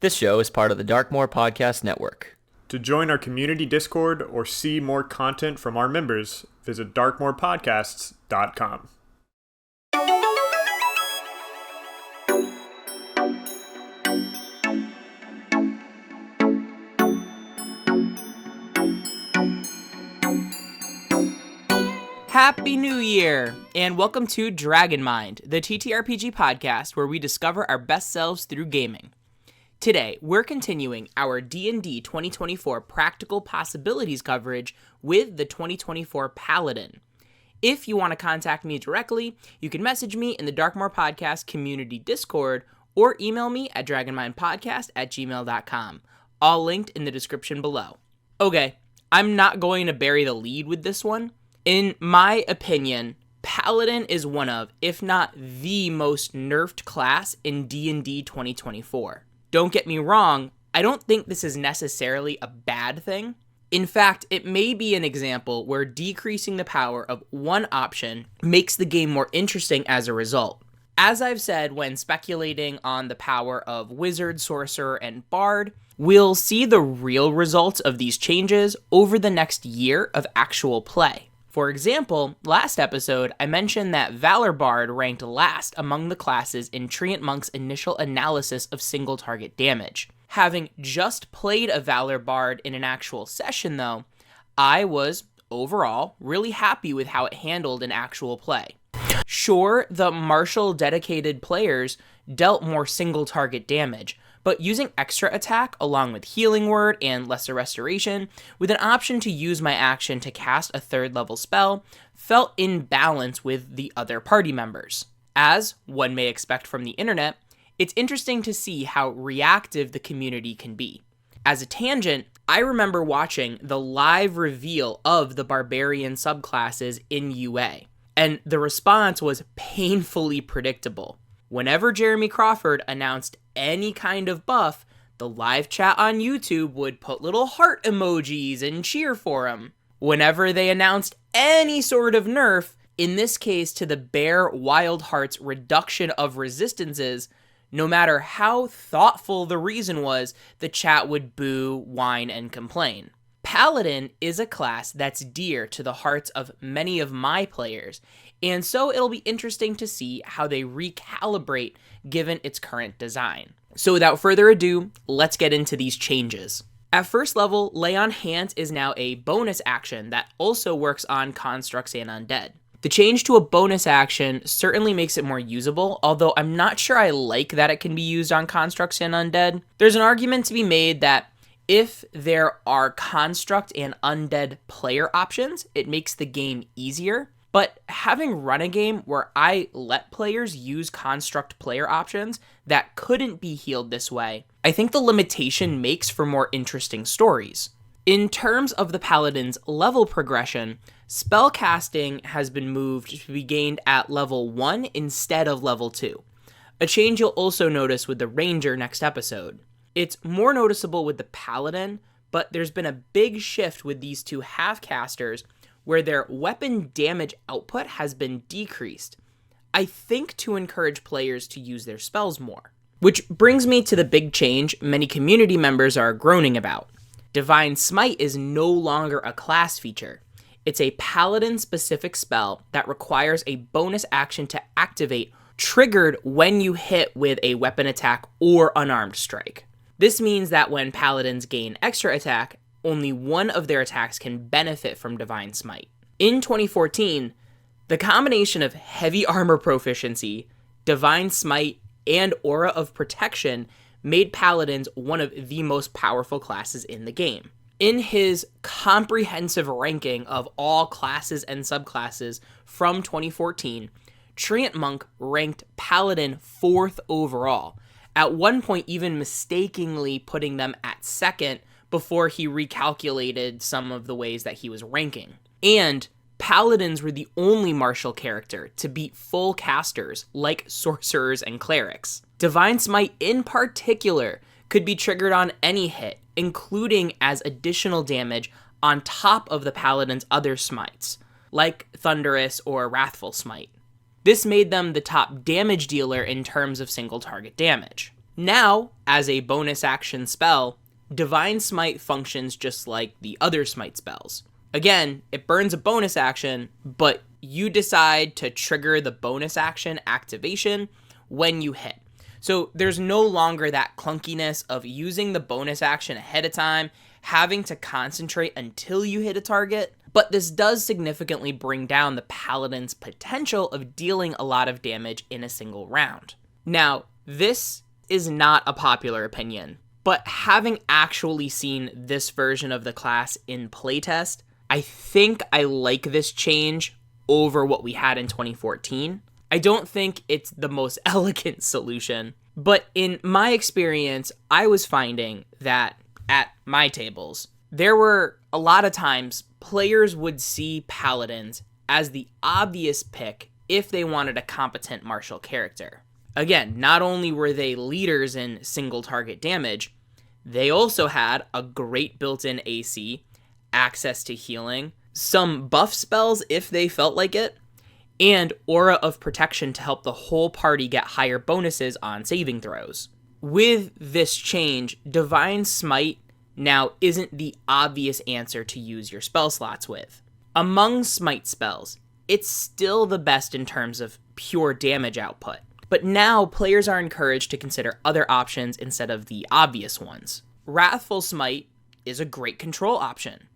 This show is part of the Darkmoor Podcast Network. To join our community Discord or see more content from our members, visit darkmoorpodcasts.com. Happy New Year, and welcome to Dragon Mind, the TTRPG podcast where we discover our best selves through gaming. Today, we're continuing our D&D 2024 Practical Possibilities coverage with the 2024 Paladin. If you want to contact me directly, you can message me in the Darkmoor Podcast community Discord or email me at dragonmindpodcast@gmail.com, all linked in the description below. Okay, I'm not going to bury the lead with this one. In my opinion, Paladin is one of, if not the most nerfed class in D&D 2024. Don't get me wrong, I don't think this is necessarily a bad thing. In fact, it may be an example where decreasing the power of one option makes the game more interesting as a result. As I've said when speculating on the power of Wizard, Sorcerer, and Bard, we'll see the real results of these changes over the next year of actual play. For example, last episode, I mentioned that Valor Bard ranked last among the classes in Treant Monk's initial analysis of single target damage. Having just played a Valor Bard in an actual session though, I was, overall, really happy with how it handled in actual play. Sure, the martial dedicated players dealt more single target damage, but using extra attack along with healing word and lesser restoration, with an option to use my action to cast a 3rd level spell, felt in balance with the other party members. As one may expect from the internet, it's interesting to see how reactive the community can be. As a tangent, I remember watching the live reveal of the barbarian subclasses in UA, and the response was painfully predictable. Whenever Jeremy Crawford announced any kind of buff, the live chat on YouTube would put little heart emojis and cheer for him. Whenever they announced any sort of nerf, in this case to the Bear Wild Heart's reduction of resistances, no matter how thoughtful the reason was, the chat would boo, whine, and complain. Paladin is a class that's dear to the hearts of many of my players, and so it'll be interesting to see how they recalibrate given its current design. So without further ado, let's get into these changes. At first level, Lay on Hands is now a bonus action that also works on constructs and undead. The change to a bonus action certainly makes it more usable, although I'm not sure I like that it can be used on constructs and undead. There's an argument to be made that if there are construct and undead player options, it makes the game easier. But having run a game where I let players use construct player options that couldn't be healed this way, I think the limitation makes for more interesting stories. In terms of the Paladin's level progression, spellcasting has been moved to be gained at level 1 instead of level 2. A change you'll also notice with the Ranger next episode. It's more noticeable with the Paladin, but there's been a big shift with these two half-casters where their weapon damage output has been decreased, I think to encourage players to use their spells more. Which brings me to the big change many community members are groaning about. Divine Smite is no longer a class feature. It's a Paladin-specific spell that requires a bonus action to activate, triggered when you hit with a weapon attack or unarmed strike. This means that when Paladins gain extra attack, only one of their attacks can benefit from Divine Smite. In 2014, the combination of heavy armor proficiency, Divine Smite, and Aura of Protection made Paladins one of the most powerful classes in the game. In his comprehensive ranking of all classes and subclasses from 2014, Treant Monk ranked Paladin 4th overall, at one point even mistakenly putting them at 2nd before he recalculated some of the ways that he was ranking. And Paladins were the only martial character to beat full casters like sorcerers and clerics. Divine Smite in particular could be triggered on any hit, including as additional damage on top of the Paladin's other smites, like Thunderous or Wrathful Smite. This made them the top damage dealer in terms of single target damage. Now, as a bonus action spell, Divine Smite functions just like the other Smite spells. Again, it burns a bonus action, but you decide to trigger the bonus action activation when you hit. So there's no longer that clunkiness of using the bonus action ahead of time, having to concentrate until you hit a target, but this does significantly bring down the Paladin's potential of dealing a lot of damage in a single round. Now, this is not a popular opinion, but having actually seen this version of the class in playtest, I think I like this change over what we had in 2014. I don't think it's the most elegant solution, but in my experience, I was finding that at my tables, there were a lot of times players would see Paladins as the obvious pick if they wanted a competent martial character. Again, not only were they leaders in single target damage, they also had a great built-in AC, access to healing, some buff spells if they felt like it, and aura of protection to help the whole party get higher bonuses on saving throws. With this change, Divine Smite now isn't the obvious answer to use your spell slots with. Among Smite spells, it's still the best in terms of pure damage output, but now players are encouraged to consider other options instead of the obvious ones. Wrathful Smite is a great control option.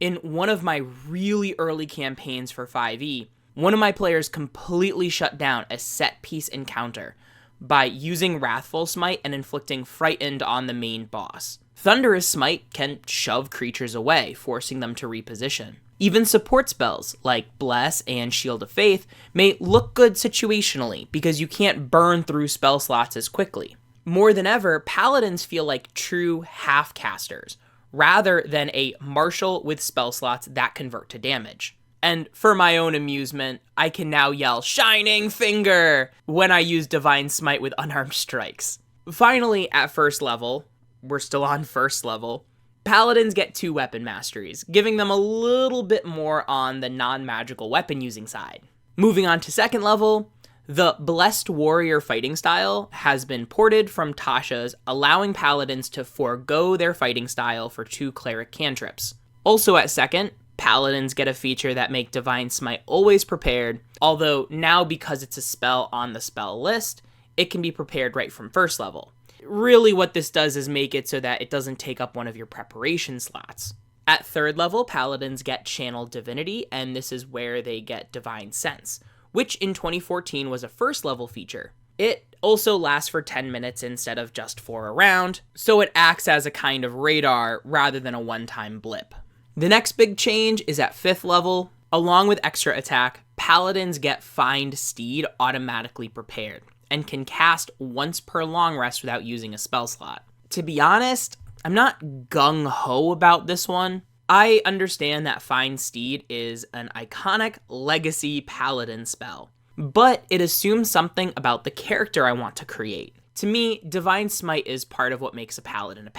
In one of my really early campaigns for 5e, one of my players completely shut down a set-piece encounter by using Wrathful Smite and inflicting Frightened on the main boss. Thunderous Smite can shove creatures away, forcing them to reposition. Even support spells like Bless and Shield of Faith may look good situationally because you can't burn through spell slots as quickly. More than ever, Paladins feel like true half-casters, rather than a martial with spell slots that convert to damage. And for my own amusement, I can now yell Shining Finger when I use Divine Smite with unarmed strikes. Finally, at first level, we're still on first level, Paladins get 2 weapon masteries, giving them a little bit more on the non-magical weapon using side. Moving on to second level, the Blessed Warrior fighting style has been ported from Tasha's, allowing Paladins to forego their fighting style for 2 cleric cantrips. Also at second, Paladins get a feature that make Divine Smite always prepared, although now because it's a spell on the spell list, it can be prepared right from first level. Really what this does is make it so that it doesn't take up one of your preparation slots. At third level, Paladins get Channel Divinity, and this is where they get Divine Sense, which in 2014 was a first level feature. It also lasts for 10 minutes instead of just for a round, so it acts as a kind of radar rather than a one-time blip. The next big change is at 5th level. Along with extra attack, Paladins get Find Steed automatically prepared, and can cast once per long rest without using a spell slot. To be honest, I'm not gung-ho about this one. I understand that Find Steed is an iconic legacy Paladin spell, but it assumes something about the character I want to create. To me, Divine Smite is part of what makes a Paladin,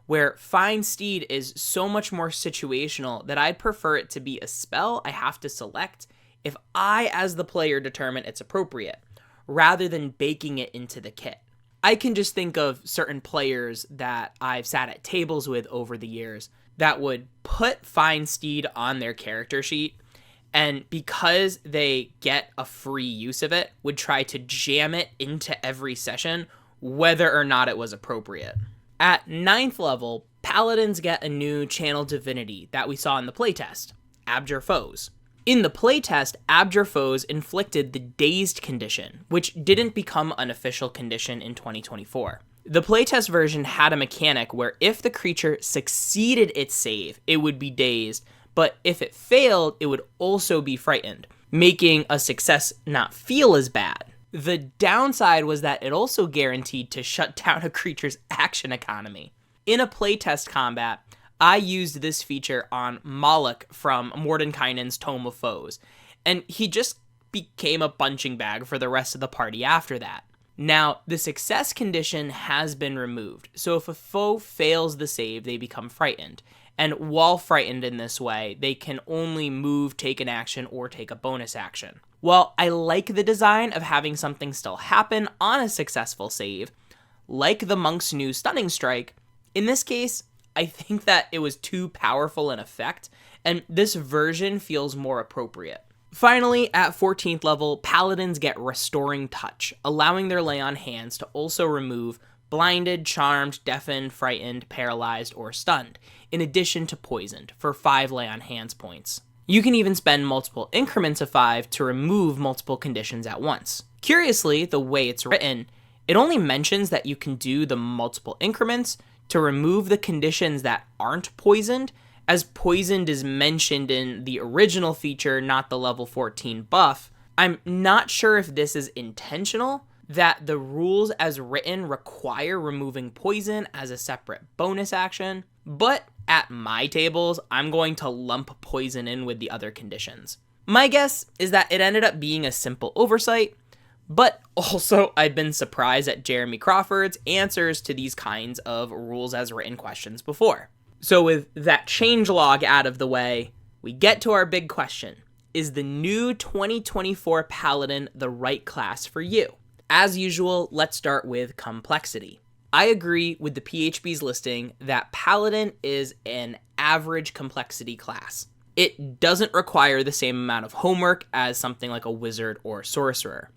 where Find Steed is so much more situational that I'd prefer it to be a spell I have to select if I, as the player, determine it's appropriate, rather than baking it into the kit. I can just think of certain players that I've sat at tables with over the years that would put Find Steed on their character sheet, and because they get a free use of it, would try to jam it into every session, whether or not it was appropriate. At 9th level, Paladins get a new Channel Divinity that we saw in the playtest, Abjure Foes. In the playtest, Abjure Foes inflicted the Dazed condition, which didn't become an official condition in 2024. The playtest version had a mechanic where if the creature succeeded its save, it would be dazed, but if it failed, it would also be frightened, making a success not feel as bad. The downside was that it also guaranteed to shut down a creature's action economy. In a playtest combat, I used this feature on Moloch from Mordenkainen's Tome of Foes, and he just became a punching bag for the rest of the party after that. Now, the success condition has been removed, so if a foe fails the save, they become frightened, and while frightened in this way, they can only move, take an action, or take a bonus action. While I like the design of having something still happen on a successful save, like the Monk's new Stunning Strike, in this case, I think that it was too powerful an effect, and this version feels more appropriate. Finally, at 14th level, Paladins get Restoring Touch, allowing their lay on hands to also remove blinded, charmed, deafened, frightened, paralyzed, or stunned, in addition to poisoned, for 5 lay on hands points. You can even spend multiple increments of 5 to remove multiple conditions at once. Curiously, the way it's written, it only mentions that you can do the multiple increments to remove the conditions that aren't poisoned, as poisoned is mentioned in the original feature, not the level 14 buff. I'm not sure if this is intentional, that the rules as written require removing poison as a separate bonus action, but at my tables, I'm going to lump poison in with the other conditions. My guess is that it ended up being a simple oversight, but also I've been surprised at Jeremy Crawford's answers to these kinds of rules as written questions before. So with that changelog out of the way, we get to our big question. Is the new 2024 Paladin the right class for you? As usual, let's start with complexity. I agree with the PHB's listing that Paladin is an average complexity class. It doesn't require the same amount of homework as something like a wizard or sorcerer.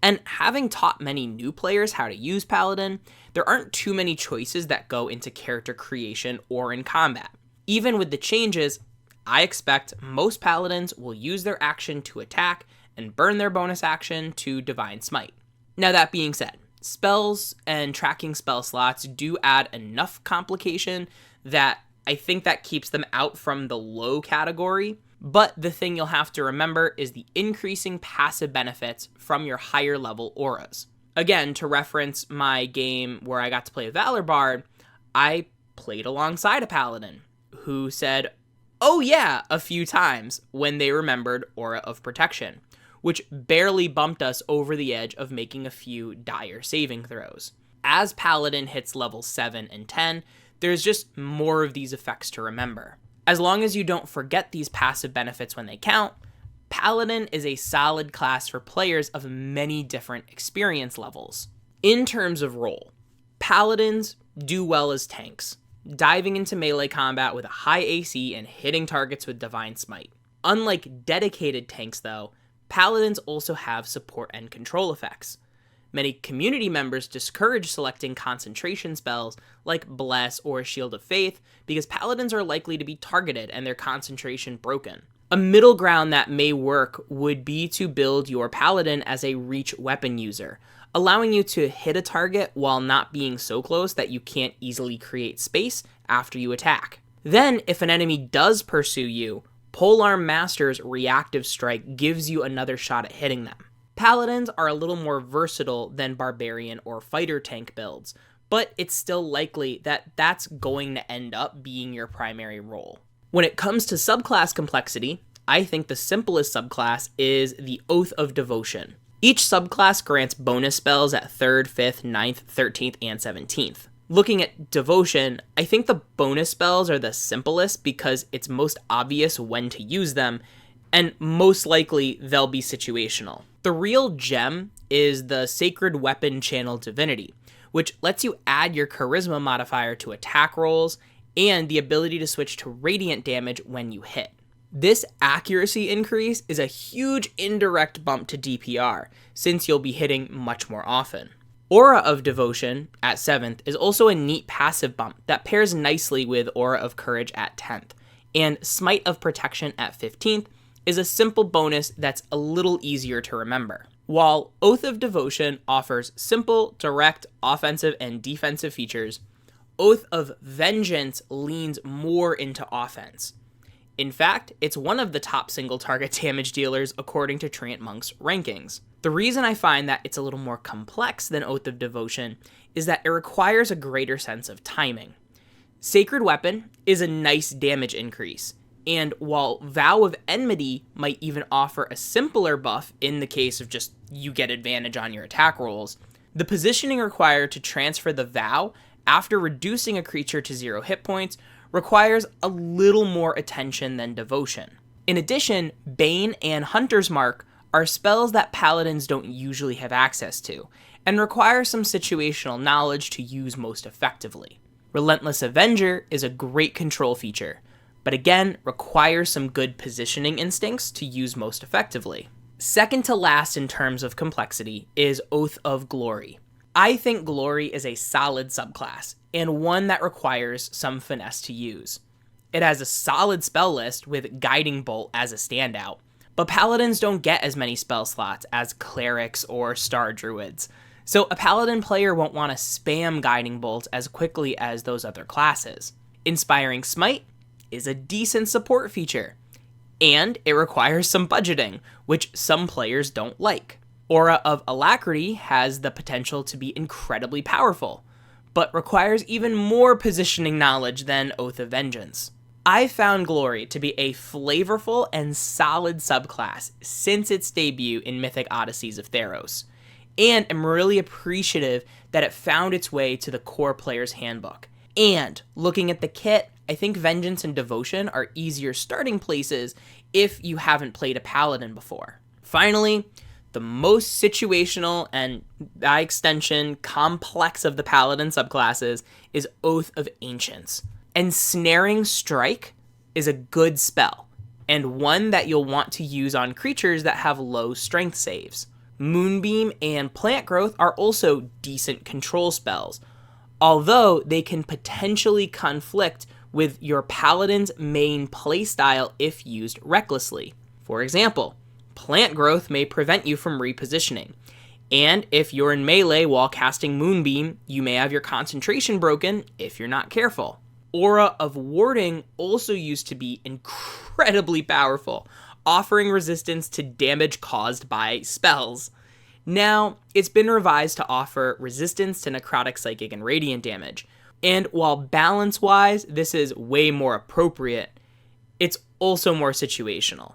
And having taught many new players how to use Paladin, there aren't too many choices that go into character creation or in combat. Even with the changes, I expect most Paladins will use their action to attack and burn their bonus action to Divine Smite. Now that being said, spells and tracking spell slots do add enough complication that I think that keeps them out from the low category, but the thing you'll have to remember is the increasing passive benefits from your higher level auras. Again, to reference my game where I got to play a Valor Bard, I played alongside a Paladin who said, "Oh yeah," a few times when they remembered Aura of Protection, which barely bumped us over the edge of making a few dire saving throws. As Paladin hits level 7 and 10, there's just more of these effects to remember. As long as you don't forget these passive benefits when they count, Paladin is a solid class for players of many different experience levels. In terms of role, Paladins do well as tanks, diving into melee combat with a high AC and hitting targets with Divine Smite. Unlike dedicated tanks though, Paladins also have support and control effects. Many community members discourage selecting concentration spells like Bless or Shield of Faith because Paladins are likely to be targeted and their concentration broken. A middle ground that may work would be to build your Paladin as a reach weapon user, allowing you to hit a target while not being so close that you can't easily create space after you attack. Then, if an enemy does pursue you, Polearm Master's Reactive Strike gives you another shot at hitting them. Paladins are a little more versatile than Barbarian or Fighter tank builds, but it's still likely that that's going to end up being your primary role. When it comes to subclass complexity, I think the simplest subclass is the Oath of Devotion. Each subclass grants bonus spells at 3rd, 5th, 9th, 13th, and 17th. Looking at Devotion, I think the bonus spells are the simplest because it's most obvious when to use them, and most likely they'll be situational. The real gem is the Sacred Weapon Channel Divinity, which lets you add your Charisma modifier to attack rolls and the ability to switch to radiant damage when you hit. This accuracy increase is a huge indirect bump to DPR, since you'll be hitting much more often. Aura of Devotion at 7th is also a neat passive bump that pairs nicely with Aura of Courage at 10th, and Smite of Protection at 15th is a simple bonus that's a little easier to remember. While Oath of Devotion offers simple, direct, offensive, and defensive features, Oath of Vengeance leans more into offense. In fact, it's one of the top single target damage dealers according to Treant Monk's rankings. The reason I find that it's a little more complex than Oath of Devotion is that it requires a greater sense of timing. Sacred Weapon is a nice damage increase, and while Vow of Enmity might even offer a simpler buff in the case of just you get advantage on your attack rolls, the positioning required to transfer the Vow after reducing a creature to 0 hit points requires a little more attention than Devotion. In addition, Bane and Hunter's Mark are spells that Paladins don't usually have access to, and requires some situational knowledge to use most effectively. Relentless Avenger is a great control feature, but again requires some good positioning instincts to use most effectively. Second to last in terms of complexity is Oath of Glory. I think Glory is a solid subclass, and one that requires some finesse to use. It has a solid spell list with Guiding Bolt as a standout, but Paladins don't get as many spell slots as Clerics or Star Druids, so a Paladin player won't want to spam Guiding Bolt as quickly as those other classes. Inspiring Smite is a decent support feature, and it requires some budgeting, which some players don't like. Aura of Alacrity has the potential to be incredibly powerful, but requires even more positioning knowledge than Oath of Vengeance. I found Glory to be a flavorful and solid subclass since its debut in Mythic Odysseys of Theros, and am really appreciative that it found its way to the core player's handbook. And looking at the kit, I think Vengeance and Devotion are easier starting places if you haven't played a Paladin before. Finally, the most situational and, by extension, complex of the Paladin subclasses is Oath of Ancients. Ensnaring Strike is a good spell, and one that you'll want to use on creatures that have low strength saves. Moonbeam and Plant Growth are also decent control spells, although they can potentially conflict with your Paladin's main playstyle if used recklessly. For example, Plant Growth may prevent you from repositioning, and if you're in melee while casting Moonbeam, you may have your concentration broken if you're not careful. Aura of Warding also used to be incredibly powerful, offering resistance to damage caused by spells. Now, it's been revised to offer resistance to necrotic, psychic, and radiant damage, and while balance-wise this is way more appropriate, it's also more situational.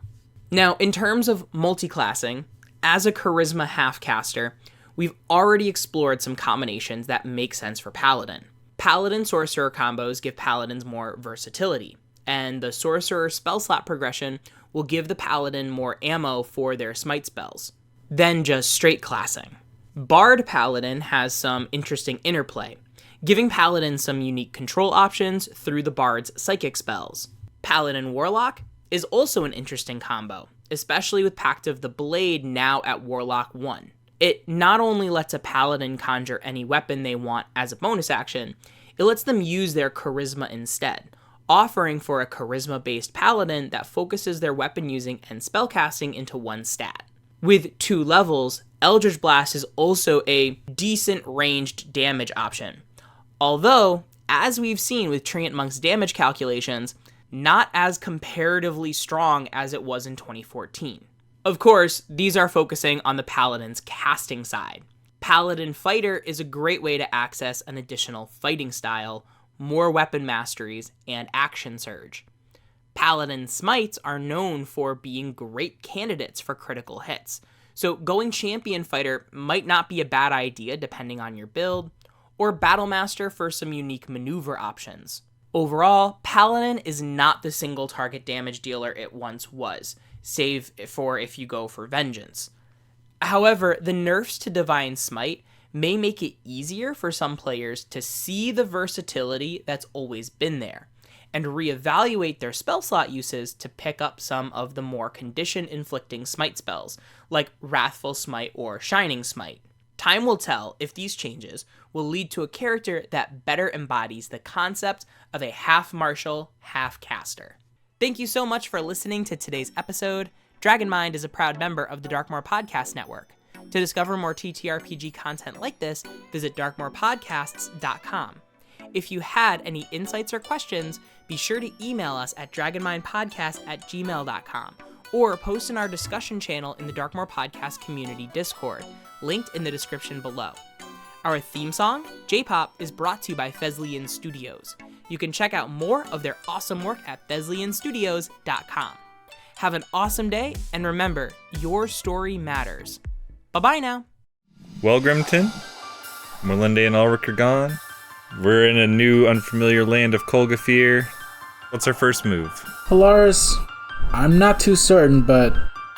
Now, in terms of multiclassing, as a Charisma half-caster, we've already explored some combinations that make sense for Paladin. Paladin Sorcerer combos give Paladins more versatility, and the Sorcerer spell slot progression will give the Paladin more ammo for their smite spells than just straight classing. Bard Paladin has some interesting interplay, giving Paladin some unique control options through the Bard's psychic spells. Paladin Warlock is also an interesting combo, especially with Pact of the Blade now at Warlock 1. It not only lets a Paladin conjure any weapon they want as a bonus action, it lets them use their Charisma instead, offering for a Charisma-based Paladin that focuses their weapon using and spellcasting into one stat. With 2 levels, Eldritch Blast is also a decent ranged damage option, although, as we've seen with Treant Monk's damage calculations, not as comparatively strong as it was in 2014. Of course, these are focusing on the Paladin's casting side. Paladin Fighter is a great way to access an additional fighting style, more weapon masteries, and action surge. Paladin Smites are known for being great candidates for critical hits, so going Champion Fighter might not be a bad idea depending on your build, or Battlemaster for some unique maneuver options. Overall, Paladin is not the single target damage dealer it once was, save for if you go for Vengeance. However, the nerfs to Divine Smite may make it easier for some players to see the versatility that's always been there, and reevaluate their spell slot uses to pick up some of the more condition-inflicting smite spells, like Wrathful Smite or Shining Smite. Time will tell if these changes will lead to a character that better embodies the concept of a half-martial, half-caster. Thank you so much for listening to today's episode. Dragonmind is a proud member of the Darkmoor Podcast Network. To discover more TTRPG content like this, visit darkmoorpodcasts.com. If you had any insights or questions, be sure to email us at dragonmindpodcast@gmail.com or post in our discussion channel in the Darkmoor Podcast community Discord, linked in the description below. Our theme song, J-Pop, is brought to you by Thesleyan Studios. You can check out more of their awesome work at thesleyanstudios.com. Have an awesome day, and remember, your story matters. Bye-bye now. Well, Grimton, Morlinde and Ulrich are gone. We're in a new, unfamiliar land of Kolgafir. What's our first move? Polaris, I'm not too certain, but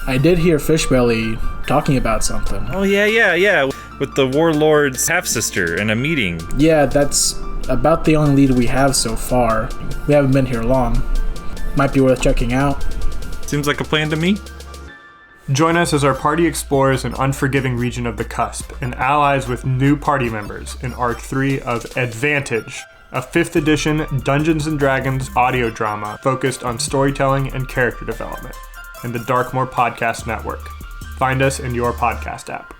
I did hear Fishbelly talking about something. Oh, yeah. with the warlord's half-sister in a meeting. Yeah, that's about the only lead we have so far. We haven't been here long. Might be worth checking out. Seems like a plan to me. Join us as our party explores an unforgiving region of the Cusp and allies with new party members in Arc 3 of Advantage, a 5th edition Dungeons & Dragons audio drama focused on storytelling and character development in the Darkmoor Podcast Network. Find us in your podcast app.